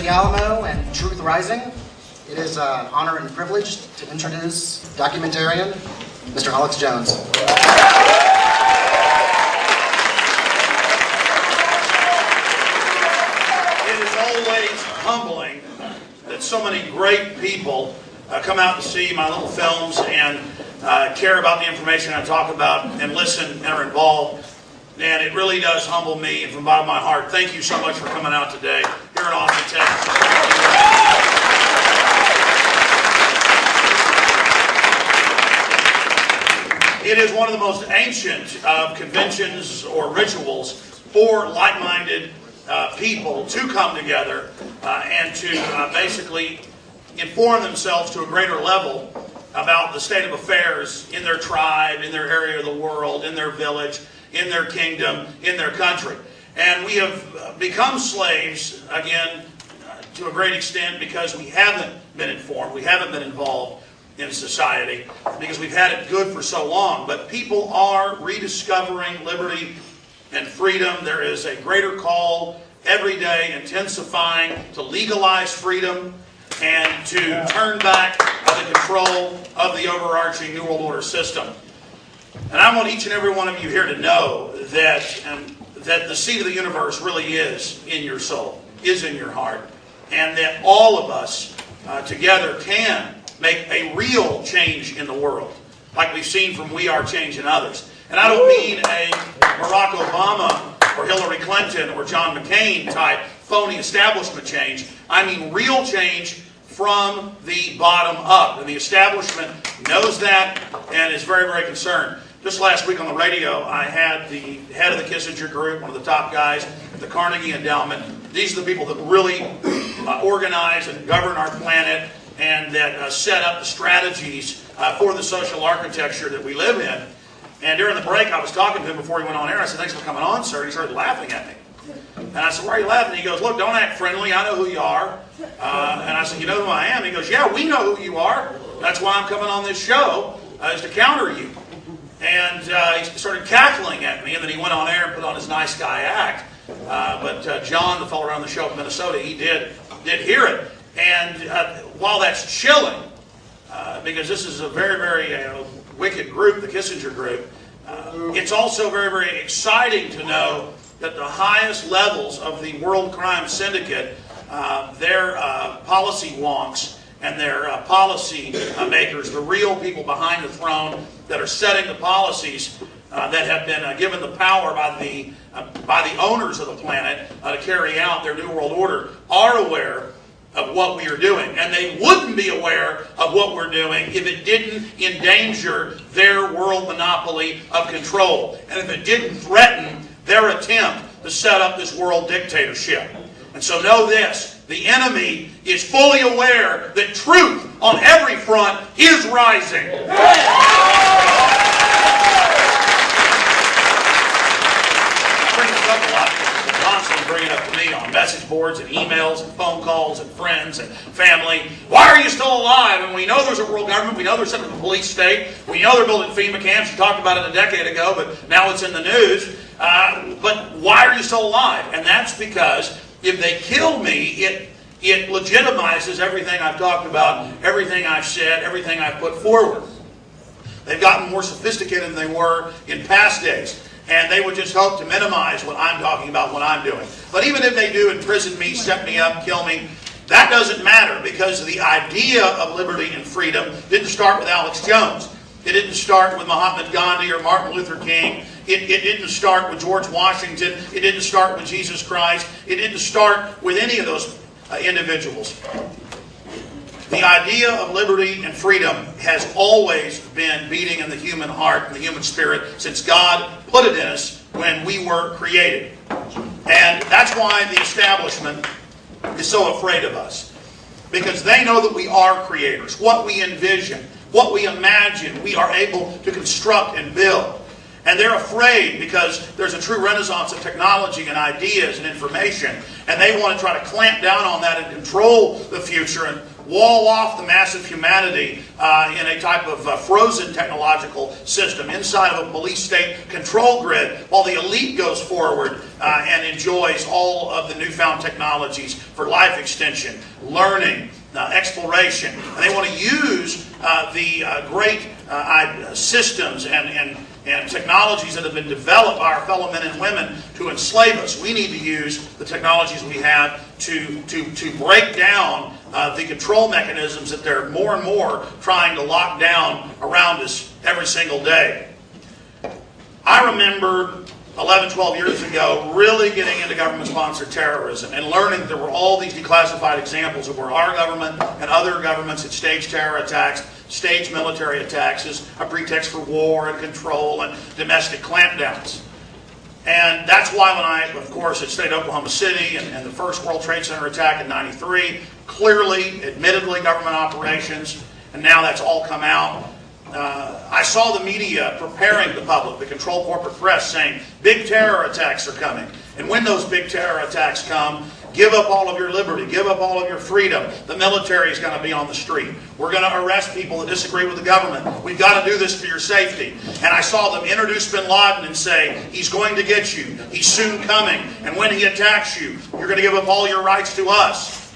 the Alamo and Truth Rising. It is an honor and privilege to introduce documentarian Mr. Alex Jones. It is always humbling that so many great people come out to see my little films and care about the information I talk about and listen and are involved. And it really does humble me from the bottom of my heart. Thank you so much for coming out today here in Austin, Texas. It is one of the most ancient of conventions or rituals for like-minded people to come together and to basically inform themselves to a greater level about the state of affairs in their tribe, in their area of the world, in their village, in their kingdom, in their country. And we have become slaves, again, to a great extent because we haven't been informed, we haven't been involved in society, because we've had it good for so long. But people are rediscovering liberty and freedom. There is a greater call every day, intensifying, to legalize freedom and to turn back the control of the overarching New World Order system. And I want each and every one of you here to know that the seed of the universe really is in your soul, is in your heart, and that all of us together can make a real change in the world, like we've seen from We Are Changing Others. And I don't mean a Barack Obama or Hillary Clinton or John McCain type phony establishment change. I mean real change from the bottom up. And the establishment knows that and is very, very concerned. Just last week on the radio, I had the head of the Kissinger Group, one of the top guys at the Carnegie Endowment. These are the people that really organize and govern our planet and that set up the strategies for the social architecture that we live in. And during the break, I was talking to him before he went on air. I said, "Thanks for coming on, sir." He started laughing at me. And I said, "Why are you laughing?" He goes, "Look, don't act friendly. I know who you are." And I said, "You know who I am?" He goes, "Yeah, we know who you are. That's why I'm coming on this show, is to counter you." And he started cackling at me, and then he went on air and put on his nice guy act. But John, the fellow around the show from Minnesota, he did hear it. And while that's chilling, because this is a very, very wicked group, the Kissinger Group, it's also very, very exciting to know that the highest levels of the World Crime Syndicate, their policy wonks and their policy makers, the real people behind the throne that are setting the policies that have been given the power by the owners of the planet to carry out their New World Order, are aware of what we are doing. And they wouldn't be aware of what we're doing if it didn't endanger their world monopoly of control, and if it didn't threaten their attempt to set up this world dictatorship. And so know this, the enemy is fully aware that truth on every front is rising. Bring it up to me on message boards and emails and phone calls and friends and family. Why are you still alive? And we know there's a world government. We know they're setting up a police state. We know they're building FEMA camps. You talked about it a decade ago, but now it's in the news. But why are you still alive? And that's because if they kill me, it legitimizes everything I've talked about, everything I've said, everything I've put forward. They've gotten more sophisticated than they were in past days. And they would just hope to minimize what I'm talking about, what I'm doing. But even if they do imprison me, set me up, kill me, that doesn't matter, because the idea of liberty and freedom didn't start with Alex Jones. It didn't start with Mahatma Gandhi or Martin Luther King. It didn't start with George Washington. It didn't start with Jesus Christ. It didn't start with any of those individuals. The idea of liberty and freedom has always been beating in the human heart and the human spirit since God put it in us when we were created. And that's why the establishment is so afraid of us. Because they know that we are creators. What we envision, what we imagine, we are able to construct and build. And they're afraid because there's a true renaissance of technology and ideas and information. And they want to try to clamp down on that and control the future and wall off the mass of humanity in a type of frozen technological system inside of a police state control grid while the elite goes forward and enjoys all of the newfound technologies for life extension, learning, exploration. And they want to use the great systems and technologies that have been developed by our fellow men and women to enslave us. We need to use the technologies we have to break down the control mechanisms that they're more and more trying to lock down around us every single day. I remember 11, 12 years ago really getting into government-sponsored terrorism and learning that there were all these declassified examples of where our government and other governments had staged terror attacks, staged military attacks as a pretext for war and control and domestic clampdowns. And that's why when I, of course, had stayed in Oklahoma City and the first World Trade Center attack in '93, clearly, admittedly, government operations, and now that's all come out. I saw the media preparing the public, the controlled corporate press, saying big terror attacks are coming. And when those big terror attacks come, give up all of your liberty, give up all of your freedom. The military is going to be on the street. We're going to arrest people that disagree with the government. We've got to do this for your safety. And I saw them introduce bin Laden and say, he's going to get you. He's soon coming. And when he attacks you, you're going to give up all your rights to us.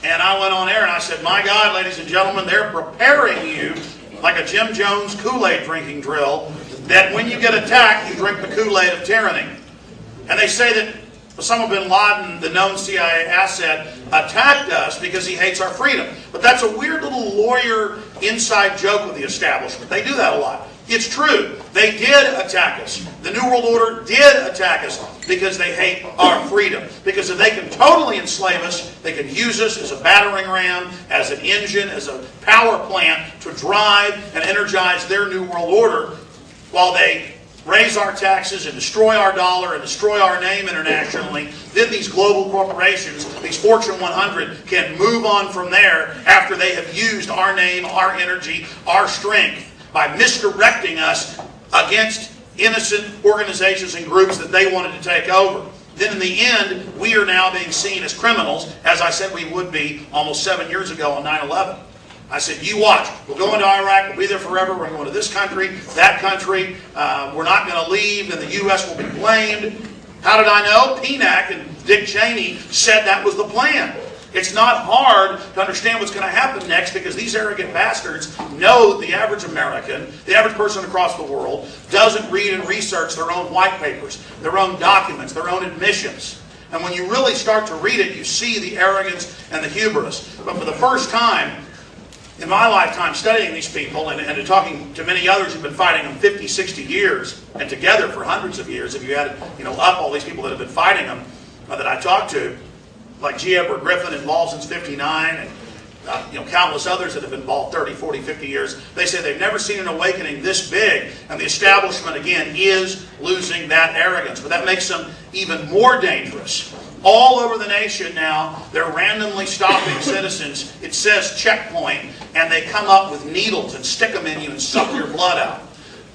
And I went on air and I said, my God, ladies and gentlemen, they're preparing you like a Jim Jones Kool-Aid drinking drill, that when you get attacked, you drink the Kool-Aid of tyranny. And they say that Osama bin Laden, the known CIA asset, attacked us because he hates our freedom. But that's a weird little lawyer inside joke with the establishment. They do that a lot. It's true. They did attack us. The New World Order did attack us because they hate our freedom. Because if they can totally enslave us, they can use us as a battering ram, as an engine, as a power plant to drive and energize their New World Order while they raise our taxes and destroy our dollar and destroy our name internationally. Then these global corporations, these Fortune 100, can move on from there after they have used our name, our energy, our strength by misdirecting us against innocent organizations and groups that they wanted to take over. Then in the end, we are now being seen as criminals, as I said we would be almost 7 years ago on 9/11. I said, you watch. We'll go into Iraq. We'll be there forever. We're going to this country, that country. We're not going to leave, and the U.S. will be blamed. How did I know? PNAC and Dick Cheney said that was the plan. It's not hard to understand what's going to happen next because these arrogant bastards know the average American, the average person across the world, doesn't read and research their own white papers, their own documents, their own admissions. And when you really start to read it, you see the arrogance and the hubris. But for the first time in my lifetime studying these people and talking to many others who've been fighting them 50, 60 years and together for hundreds of years, if you add up all these people that have been fighting them that I talked to, like G. Edward Griffin involved since '59, and countless others that have been involved 30, 40, 50 years. They say they've never seen an awakening this big, and the establishment, again, is losing that arrogance. But that makes them even more dangerous. All over the nation now, they're randomly stopping citizens. It says checkpoint, and they come up with needles and stick them in you and suck your blood out.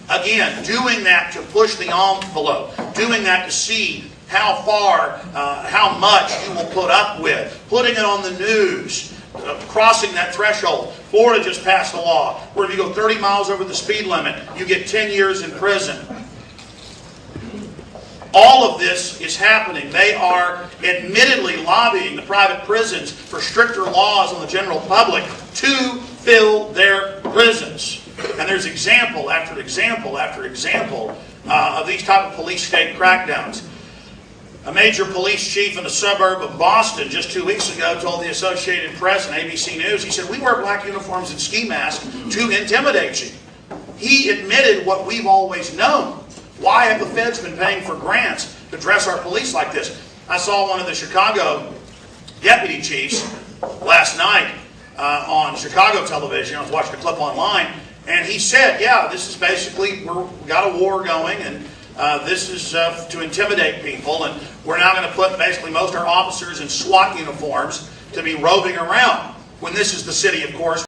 Again, doing that to push the envelope, doing that to see how far, how much you will put up with, putting it on the news, crossing that threshold. Florida just passed a law where if you go 30 miles over the speed limit, you get 10 years in prison. All of this is happening. They are admittedly lobbying the private prisons for stricter laws on the general public to fill their prisons. And there's example after example after example of these type of police state crackdowns. A major police chief in the suburb of Boston just 2 weeks ago told the Associated Press and ABC News, he said, we wear black uniforms and ski masks to intimidate you. He admitted what we've always known. Why have the feds been paying for grants to dress our police like this? I saw one of the Chicago deputy chiefs last night on Chicago television. I was watching a clip online, and he said, yeah, this is basically, we've got a war going, and this is to intimidate people, and we're now going to put basically most of our officers in SWAT uniforms to be roving around. When this is the city, of course,